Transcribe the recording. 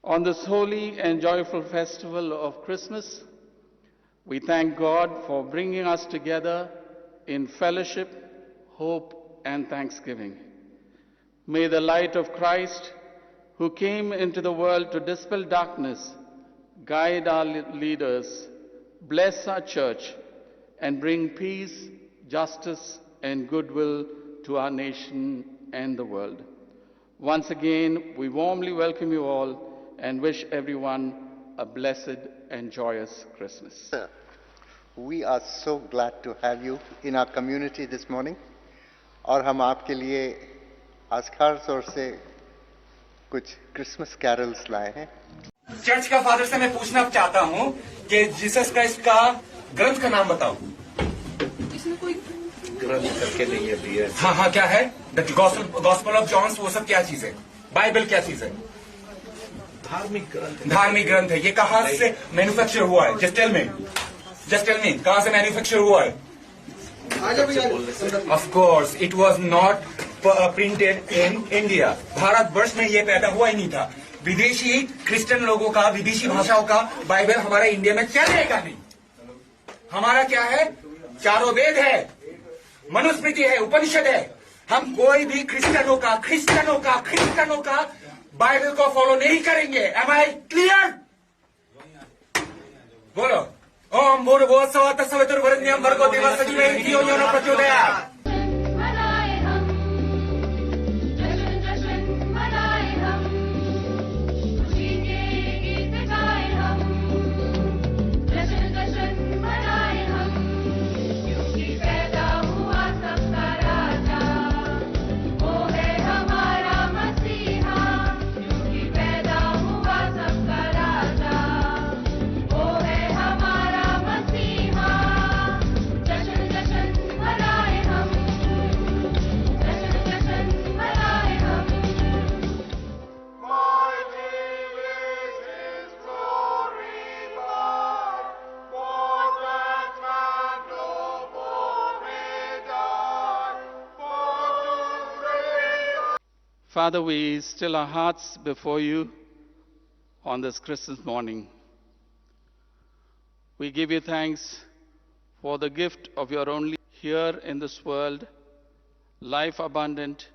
On this holy and joyful festival of Christmas, we thank God for bringing us together in fellowship, hope, and thanksgiving. May the light of Christ, who came into the world to dispel darkness, guide our leaders, bless our church, and bring peace, justice, and goodwill to our nation and the world. Once again, we warmly welcome you all and wish everyone a blessed and joyous Christmas. We are so glad to have you in our community this morning. और हम आपके लिए आज खास तौर से कुछ Christmas carols लाए हैं। चर्च का फादर से मैं पूछना चाहता हूँ कि जीसस क्राइस्ट का ग्रंथ का नाम बताओ। इसमें कोई ग्रंथ करके नहीं है भैया। हाँ क्या है? द गॉस्पेल ऑफ जॉन, वो सब क्या चीज है? बाइबल क्या चीज है? धार्मिक ग्रंथ है। ये कहाँ से मैन्युफैक्चर हुआ है? जस्ट टेल मी कहाँ से मैन्युफैक्चर हुआ है? Of course it was not printed in India. Bharatvarsh में ये पैदा हुआ ही नहीं था। विदेशी क्रिश्चियन लोगों का, विदेशी भाषाओं का बाइबल हमारे इंडिया में चलेगा नहीं। हमारा क्या है? चारों वेद है, मनुस्मृति है, उपनिषद है। हम कोई भी क्रिश्चियनों का बाइबल को फॉलो नहीं करेंगे। Am I clear? बोलो। ओम भूर्भुवस्सुवः तत्सवितुर्वरेण्यं भर्गो देवस्य धीमहि धियो यो न प्रचोदयात्। Father, we still our hearts before you on this Christmas morning. We give you thanks for the gift of your only here in this world, life abundant,